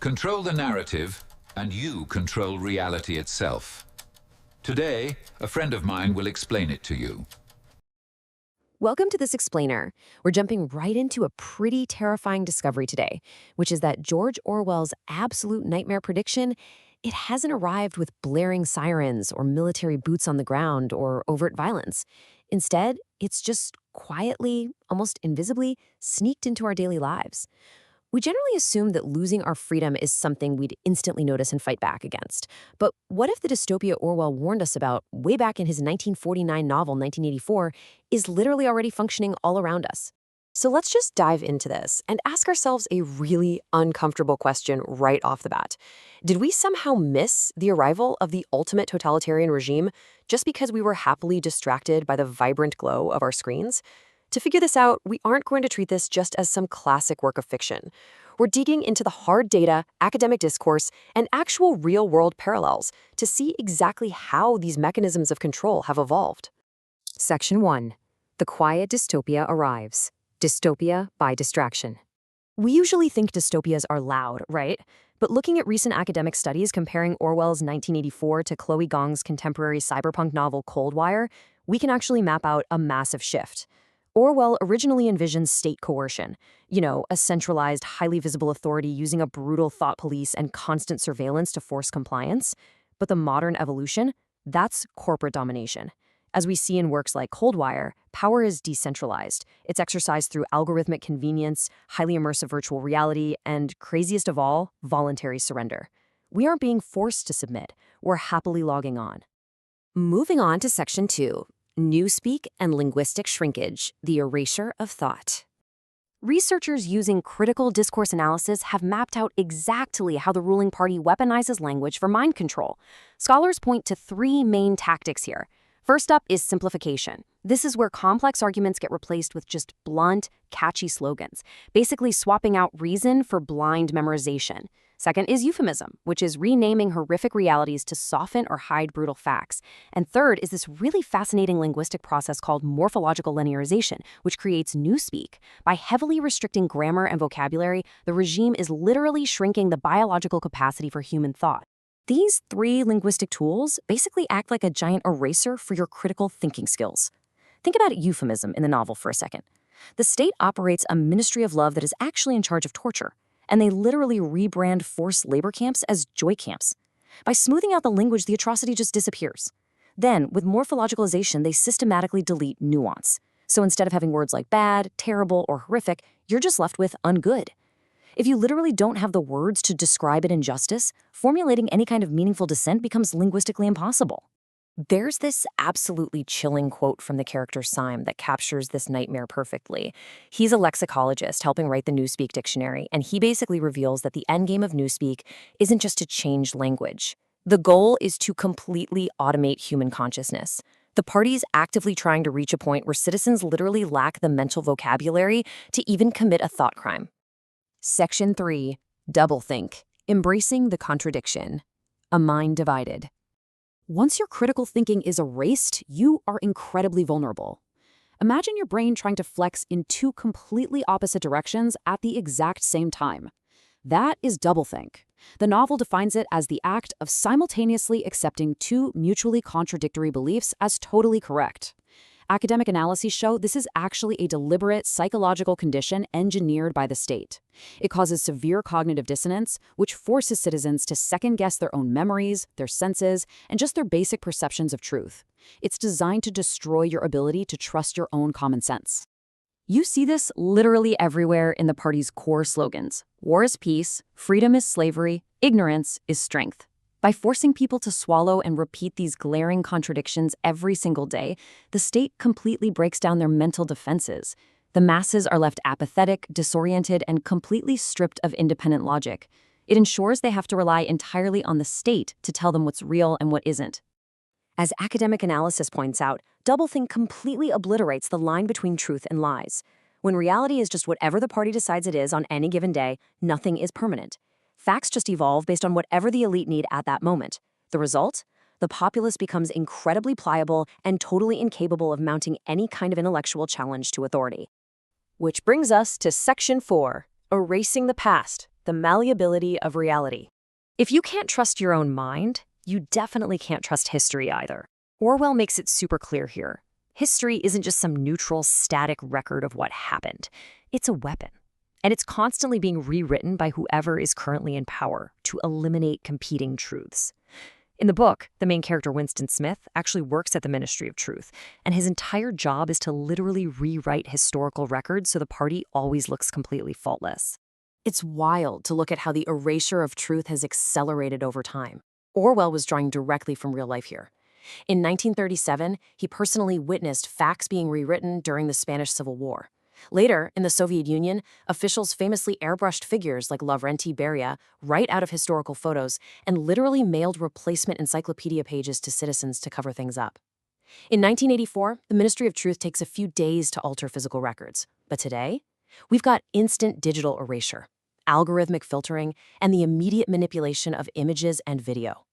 Control the narrative, and you control reality itself. Today, a friend of mine will explain it to you. Welcome to this explainer. We're jumping right into a pretty terrifying discovery today, which is that George Orwell's absolute nightmare prediction, it hasn't arrived with blaring sirens or military boots on the ground or overt violence. Instead, it's just quietly, almost invisibly, sneaked into our daily lives. We generally assume that losing our freedom is something we'd instantly notice and fight back against. But what if the dystopia Orwell warned us about way back in his 1949 novel, 1984, is literally already functioning all around us? So let's just dive into this and ask ourselves a really uncomfortable question right off the bat. Did we somehow miss the arrival of the ultimate totalitarian regime just because we were happily distracted by the vibrant glow of our screens? To figure this out, we aren't going to treat this just as some classic work of fiction. We're digging into the hard data, academic discourse, and actual real-world parallels to see exactly how these mechanisms of control have evolved. Section 1. The quiet dystopia arrives. Dystopia by distraction. We usually think dystopias are loud, right? But looking at recent academic studies comparing Orwell's 1984 to Chloe Gong's contemporary cyberpunk novel Cold Wire, we can actually map out a massive shift. Orwell originally envisioned state coercion, a centralized, highly visible authority using a brutal thought police and constant surveillance to force compliance. But the modern evolution, that's corporate domination. As we see in works like Cold Wire, power is decentralized. It's exercised through algorithmic convenience, highly immersive virtual reality, and, craziest of all, voluntary surrender. We aren't being forced to submit. We're happily logging on. Moving on to Section 2. Newspeak and linguistic shrinkage, the erasure of thought. Researchers using critical discourse analysis have mapped out exactly how the ruling party weaponizes language for mind control. Scholars point to three main tactics here. First up is simplification. This is where complex arguments get replaced with just blunt, catchy slogans, basically swapping out reason for blind memorization. Second is euphemism, which is renaming horrific realities to soften or hide brutal facts. And third is this really fascinating linguistic process called morphological linearization, which creates newspeak. By heavily restricting grammar and vocabulary, the regime is literally shrinking the biological capacity for human thought. These three linguistic tools basically act like a giant eraser for your critical thinking skills. Think about euphemism in the novel for a second. The state operates a ministry of love that is actually in charge of torture, and they literally rebrand forced labor camps as joy camps. By smoothing out the language, the atrocity just disappears. Then, with morphologicalization, they systematically delete nuance. So instead of having words like bad, terrible, or horrific, you're just left with ungood. If you literally don't have the words to describe an injustice, formulating any kind of meaningful dissent becomes linguistically impossible. There's this absolutely chilling quote from the character Syme that captures this nightmare perfectly. He's a lexicologist helping write the Newspeak dictionary, and he basically reveals that the endgame of Newspeak isn't just to change language. The goal is to completely automate human consciousness. The party's actively trying to reach a point where citizens literally lack the mental vocabulary to even commit a thought crime. Section 3. Doublethink. Embracing the contradiction. A mind divided. Once your critical thinking is erased, you are incredibly vulnerable. Imagine your brain trying to flex in two completely opposite directions at the exact same time. That is doublethink. The novel defines it as the act of simultaneously accepting two mutually contradictory beliefs as totally correct. Academic analyses show this is actually a deliberate psychological condition engineered by the state. It causes severe cognitive dissonance, which forces citizens to second-guess their own memories, their senses, and just their basic perceptions of truth. It's designed to destroy your ability to trust your own common sense. You see this literally everywhere in the party's core slogans. War is peace, freedom is slavery, ignorance is strength. By forcing people to swallow and repeat these glaring contradictions every single day, the state completely breaks down their mental defenses. The masses are left apathetic, disoriented, and completely stripped of independent logic. It ensures they have to rely entirely on the state to tell them what's real and what isn't. As academic analysis points out, doublethink completely obliterates the line between truth and lies. When reality is just whatever the party decides it is on any given day, nothing is permanent. Facts just evolve based on whatever the elite need at that moment. The result? The populace becomes incredibly pliable and totally incapable of mounting any kind of intellectual challenge to authority. Which brings us to Section 4, Erasing the Past, the malleability of reality. If you can't trust your own mind, you definitely can't trust history either. Orwell makes it super clear here. History isn't just some neutral, static record of what happened. It's a weapon. And it's constantly being rewritten by whoever is currently in power to eliminate competing truths. In the book, the main character, Winston Smith, actually works at the Ministry of Truth, and his entire job is to literally rewrite historical records so the party always looks completely faultless. It's wild to look at how the erasure of truth has accelerated over time. Orwell was drawing directly from real life here. In 1937, he personally witnessed facts being rewritten during the Spanish Civil War. Later, in the Soviet Union, officials famously airbrushed figures like Lavrenti Beria right out of historical photos and literally mailed replacement encyclopedia pages to citizens to cover things up. In 1984, the Ministry of Truth takes a few days to alter physical records. But today, we've got instant digital erasure, algorithmic filtering, and the immediate manipulation of images and video.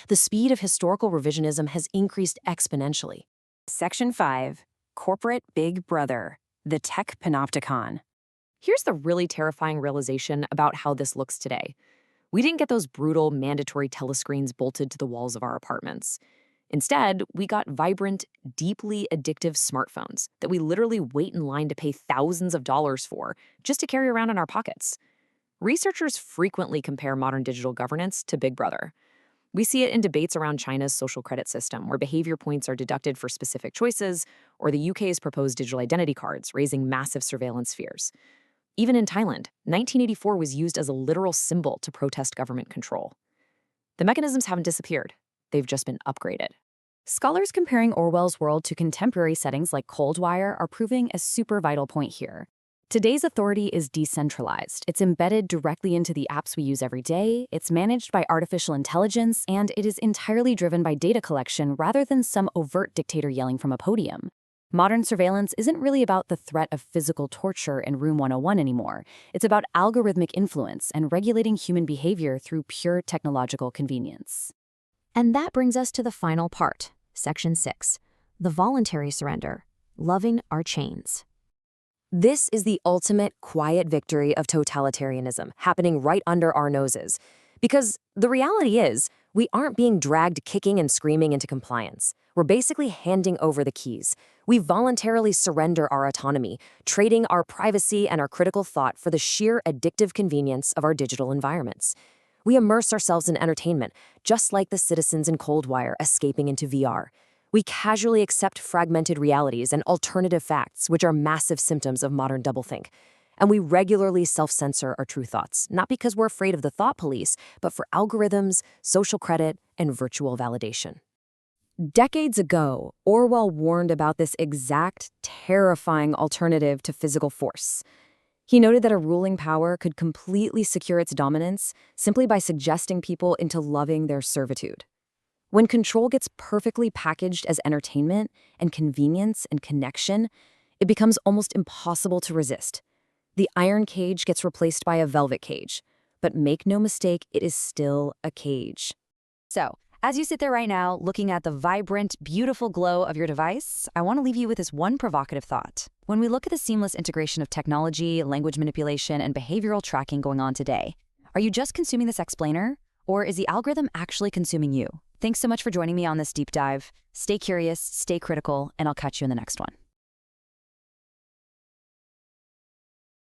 The speed of historical revisionism has increased exponentially. Section 5. Corporate Big Brother. The Tech Panopticon. Here's the really terrifying realization about how this looks today. We didn't get those brutal, mandatory telescreens bolted to the walls of our apartments. Instead, we got vibrant, deeply addictive smartphones that we literally wait in line to pay thousands of dollars for just to carry around in our pockets. Researchers frequently compare modern digital governance to Big Brother. We see it in debates around China's social credit system, where behavior points are deducted for specific choices, or the UK's proposed digital identity cards, raising massive surveillance fears. Even in Thailand, 1984 was used as a literal symbol to protest government control. The mechanisms haven't disappeared. They've just been upgraded. Scholars comparing Orwell's world to contemporary settings like Cold Wire are proving a super vital point here. Today's authority is decentralized. It's embedded directly into the apps we use every day, it's managed by artificial intelligence, and it is entirely driven by data collection rather than some overt dictator yelling from a podium. Modern surveillance isn't really about the threat of physical torture in Room 101 anymore. It's about algorithmic influence and regulating human behavior through pure technological convenience. And that brings us to the final part, Section 6, the voluntary surrender, loving our chains. This is the ultimate quiet victory of totalitarianism happening right under our noses. Because the reality is, we aren't being dragged kicking and screaming into compliance. We're basically handing over the keys. We voluntarily surrender our autonomy, trading our privacy and our critical thought for the sheer addictive convenience of our digital environments. We immerse ourselves in entertainment, just like the citizens in Cold Wire escaping into VR. We casually accept fragmented realities and alternative facts, which are massive symptoms of modern doublethink. And we regularly self-censor our true thoughts, not because we're afraid of the thought police, but for algorithms, social credit, and virtual validation. Decades ago, Orwell warned about this exact, terrifying alternative to physical force. He noted that a ruling power could completely secure its dominance simply by suggesting people into loving their servitude. When control gets perfectly packaged as entertainment and convenience and connection, it becomes almost impossible to resist. The iron cage gets replaced by a velvet cage. But make no mistake, it is still a cage. So, as you sit there right now, looking at the vibrant, beautiful glow of your device, I want to leave you with this one provocative thought. When we look at the seamless integration of technology, language manipulation, and behavioral tracking going on today, are you just consuming this explainer? Or is the algorithm actually consuming you? Thanks so much for joining me on this deep dive. Stay curious, stay critical, and I'll catch you in the next one.